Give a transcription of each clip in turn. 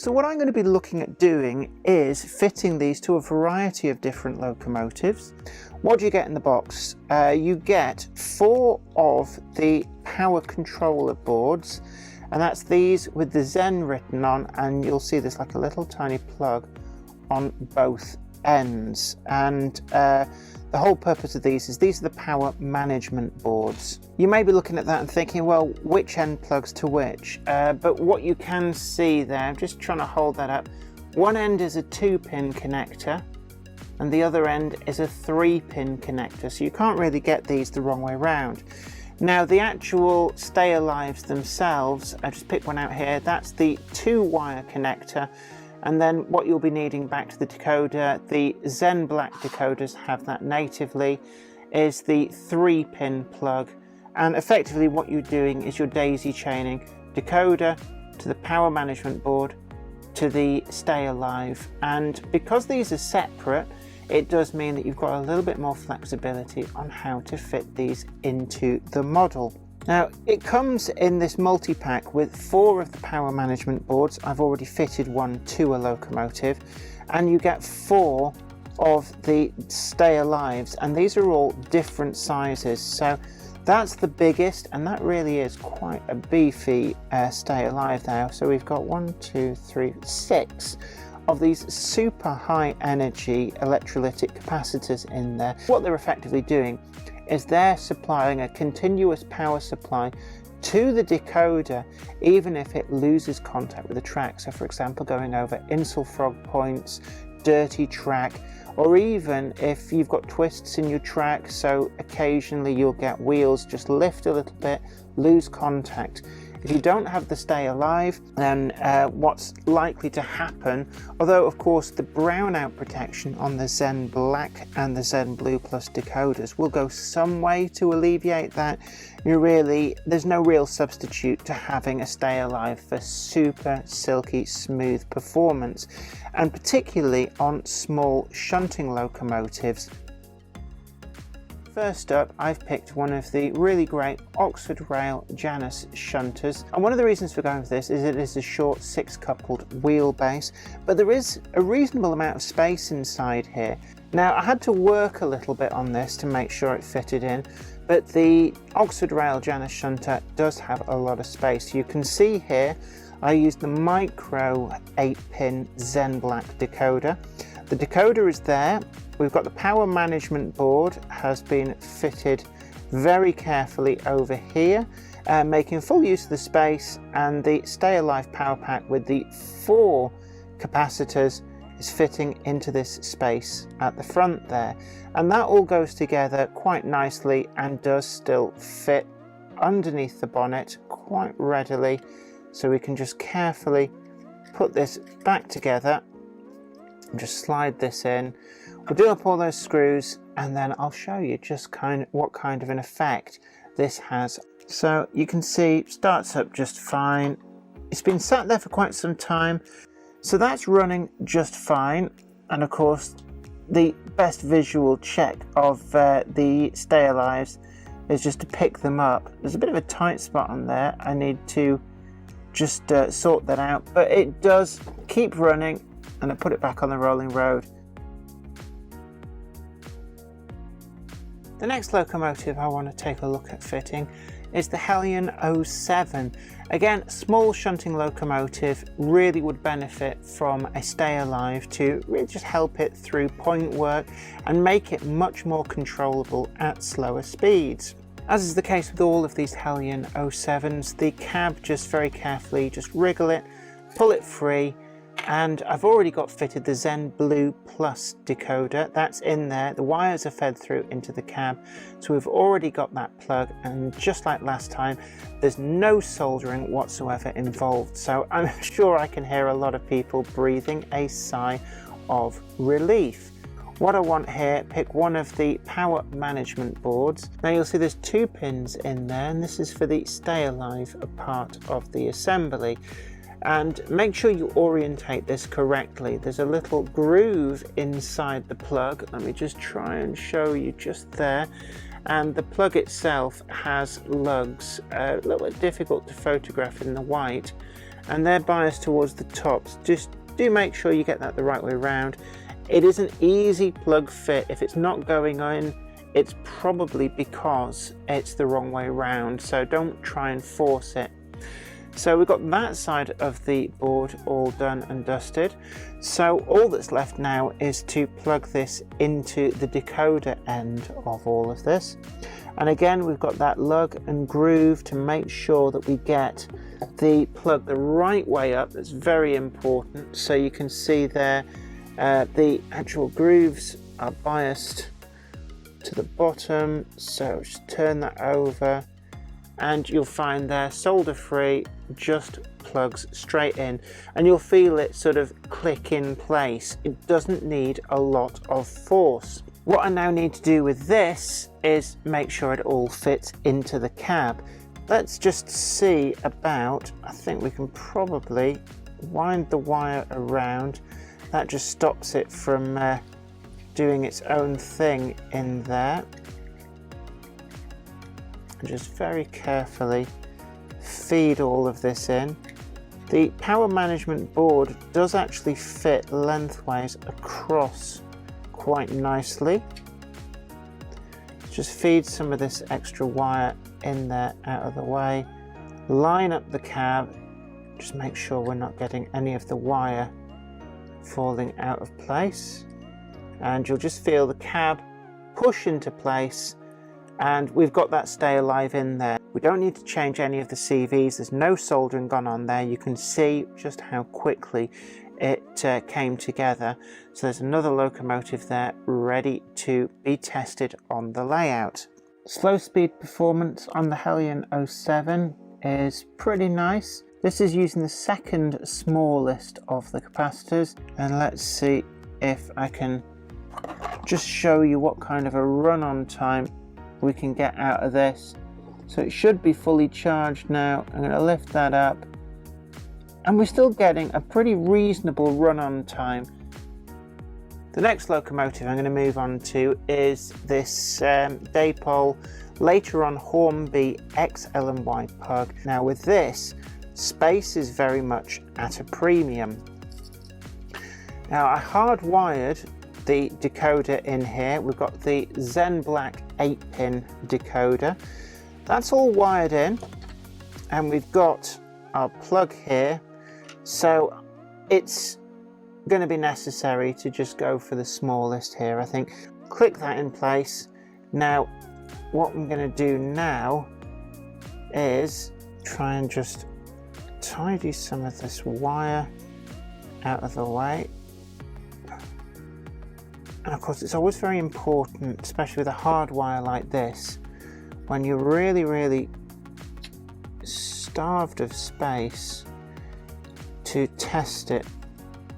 So what I'm going to be looking at doing is fitting these to a variety of different locomotives. What do you get in the box? You get 4 of the power controller boards, and that's these with the Zen written on, and you'll see there's like a little tiny plug on both ends. And the whole purpose of these are the power management boards. You may be looking at that and thinking, well, which end plugs to which? But what you can see there, I'm just trying to hold that up. One end is a 2-pin connector and the other end is a 3-pin connector. So you can't really get these the wrong way around. Now the actual Stay Alives themselves, I just picked one out here, that's the 2-wire connector. And then what you'll be needing back to the decoder, the Zen Black decoders have that natively, is the 3-pin plug. And effectively what you're doing is you're daisy chaining decoder to the power management board to the Stay Alive. And because these are separate, it does mean that you've got a little bit more flexibility on how to fit these into the model. Now it comes in this multi-pack with 4 of the power management boards. I've already fitted one to a locomotive, and you get 4 of the Stay Alives, and these are all different sizes. So that's the biggest, and that really is quite a beefy Stay Alive now. So we've got 1, 2, 3, 6 of these super high energy electrolytic capacitors in there. What they're effectively doing is they're supplying a continuous power supply to the decoder even if it loses contact with the track. So for example, going over insel frog points, dirty track, or even if you've got twists in your track, so occasionally you'll get wheels just lift a little bit, lose contact. If you don't have the Stay Alive, then what's likely to happen, although of course the brownout protection on the Zen Black and the Zen Blue Plus decoders will go some way to alleviate that, there's no real substitute to having a Stay Alive for super silky smooth performance, and particularly on small shunting locomotives. First up, I've picked one of the really great Oxford Rail Janus shunters, and one of the reasons for going for this is it is a short 6-coupled wheelbase, but there is a reasonable amount of space inside here. Now I had to work a little bit on this to make sure it fitted in, but the Oxford Rail Janus shunter does have a lot of space. You can see here I used the micro 8-pin Zen Black decoder. The decoder is there. We've got the power management board has been fitted very carefully over here, making full use of the space, and the Stay Alive power pack with the 4 capacitors is fitting into this space at the front there, and that all goes together quite nicely and does still fit underneath the bonnet quite readily. So we can just carefully put this back together and just slide this in. We'll do up all those screws and then I'll show you just what kind of an effect this has. So you can see it starts up just fine. It's been sat there for quite some time, so that's running just fine. And of course the best visual check of the Stay Alives is just to pick them up. There's a bit of a tight spot on there. I need to just sort that out, but it does keep running, and I put it back on the rolling road. The next locomotive I want to take a look at fitting is the Hellion 07. Again, small shunting locomotive, really would benefit from a Stay Alive to really just help it through point work and make it much more controllable at slower speeds. As is the case with all of these Hellion 07s, the cab just very carefully just wriggle it, pull it free, and I've already got fitted the Zen Blue Plus decoder. That's in there. The wires are fed through into the cab, so we've already got that plug, and just like last time, there's no soldering whatsoever involved. So I'm sure I can hear a lot of people breathing a sigh of relief. What I want here, pick one of the power management boards. Now you'll see there's 2 pins in there, and this is for the Stay Alive part of the assembly. And make sure you orientate this correctly. There's a little groove inside the plug. Let me just try and show you just there. And the plug itself has lugs, a little bit difficult to photograph in the white. and they're biased towards the tops. Just do make sure you get that the right way around. It is an easy plug fit. If it's not going in, it's probably because it's the wrong way around, so don't try and force it. So we've got that side of the board all done and dusted. So all that's left now is to plug this into the decoder end of all of this. And again, we've got that lug and groove to make sure that we get the plug the right way up. That's very important. So you can see there, the actual grooves are biased to the bottom. So just turn that over and you'll find there, solder free, just plugs straight in, and you'll feel it sort of click in place. It doesn't need a lot of force. What I now need to do with this is make sure it all fits into the cab. Let's just see about, I think we can probably wind the wire around. That just stops it from doing its own thing in there. And just very carefully feed all of this in. The power management board does actually fit lengthways across quite nicely. Just feed some of this extra wire in there out of the way. Line up the cab. Just make sure we're not getting any of the wire falling out of place. And you'll just feel the cab push into place, and we've got that Stay Alive in there. We don't need to change any of the CVs. There's no soldering gone on there. You can see just how quickly it came together. So there's another locomotive there ready to be tested on the layout. Slow speed performance on the Hellion 07 is pretty nice. This is using the second smallest of the capacitors, and let's see if I can just show you what kind of a run-on time we can get out of this. So it should be fully charged now. I'm going to lift that up, and we're still getting a pretty reasonable run-on time. The next locomotive I'm going to move on to is this Dapol, later on Hornby XL&Y Pug. Now with this, space is very much at a premium. Now I hardwired the decoder in here. We've got the Zen Black 8-pin decoder. That's all wired in, and we've got our plug here. So it's going to be necessary to just go for the smallest here, I think. Click that in place. Now what I'm going to do now is try and just tidy some of this wire out of the way. And of course, it's always very important, especially with a hard wire like this, when you're really starved of space, to test it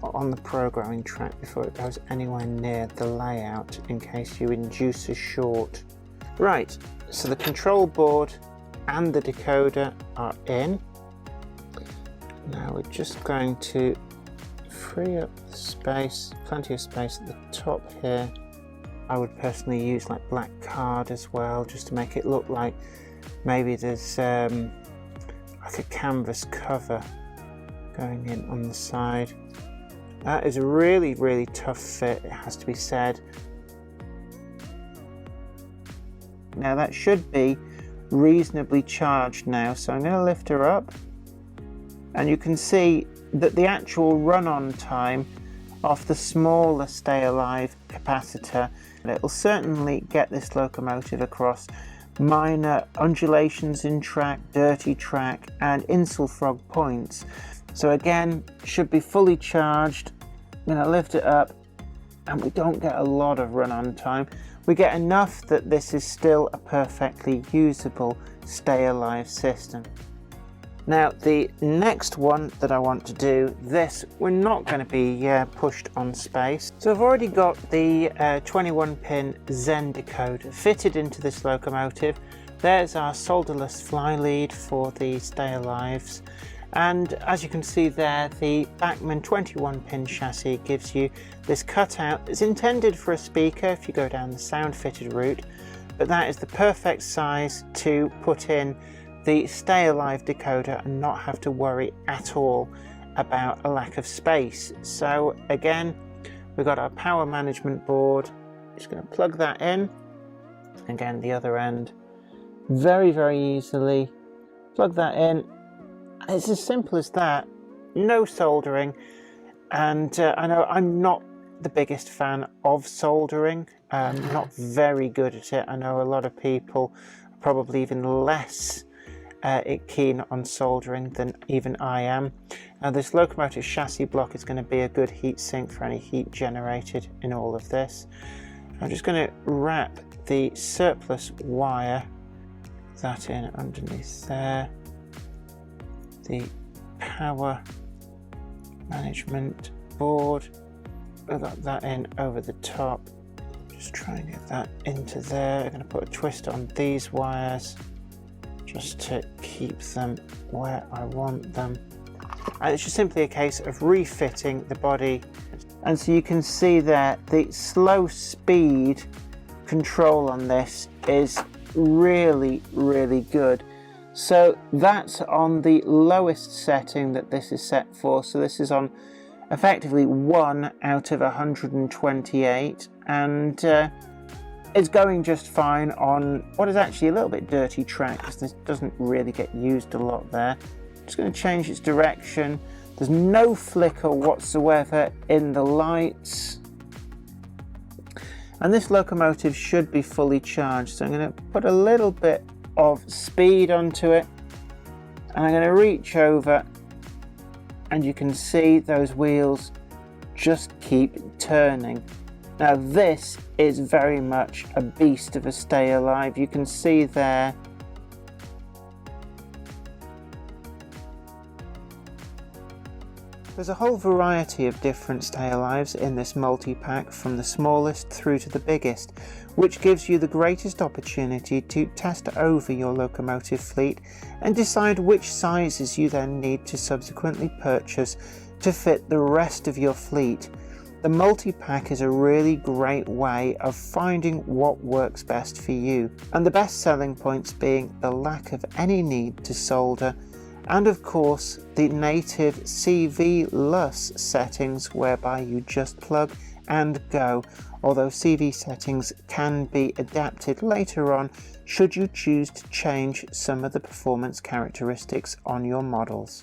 on the programming track before it goes anywhere near the layout, in case you induce a short. Right, so the control board and the decoder are in. Now we're just going to free up the space, plenty of space at the top here. I would personally use like black card as well, just to make it look like maybe there's like a canvas cover going in on the side. That is a really tough fit, it has to be said. Now that should be reasonably charged now, so I'm going to lift her up, and you can see that the actual run-on time off the smaller Stay Alive capacitor, it'll certainly get this locomotive across minor undulations in track, dirty track, and insulfrog points. So again, should be fully charged. I'm going to lift it up, and we don't get a lot of run-on time. We get enough that this is still a perfectly usable Stay Alive system. Now the next one that I want to do, this, we're not going to be pushed on space. So I've already got the 21-pin Zen decoder fitted into this locomotive. There's our solderless fly lead for the Stay Alives. And as you can see there, the Bachmann 21-pin chassis gives you this cutout. It's intended for a speaker if you go down the sound fitted route, but that is the perfect size to put in the Stay Alive decoder and not have to worry at all about a lack of space. So again, we've got our power management board. Just going to plug that in. Again, the other end, very, very easily plug that in. It's as simple as that. No soldering. And I know I'm not the biggest fan of soldering. Not very good at it. I know a lot of people are probably even less keen on soldering than even I am. Now this locomotive chassis block is going to be a good heat sink for any heat generated in all of this. I'm just going to wrap the surplus wire, that in underneath there, the power management board, I've got that in over the top, just try and get that into there. I'm going to put a twist on these wires just to keep them where I want them. And it's just simply a case of refitting the body. And so you can see there the slow speed control on this is really, really good. So that's on the lowest setting that this is set for. So this is on effectively 1 out of 128, and it's going just fine on what is actually a little bit dirty track, because this doesn't really get used a lot there. Just going to change its direction. There's no flicker whatsoever in the lights. And this locomotive should be fully charged. So I'm going to put a little bit of speed onto it. And I'm going to reach over, and you can see those wheels just keep turning. Now this is very much a beast of a Stay Alive. You can see there there's a whole variety of different Stay Alives in this multi-pack, from the smallest through to the biggest, which gives you the greatest opportunity to test over your locomotive fleet and decide which sizes you then need to subsequently purchase to fit the rest of your fleet. The multi-pack is a really great way of finding what works best for you, and the best selling points being the lack of any need to solder, and of course the native CV-less settings whereby you just plug and go, although CV settings can be adapted later on should you choose to change some of the performance characteristics on your models.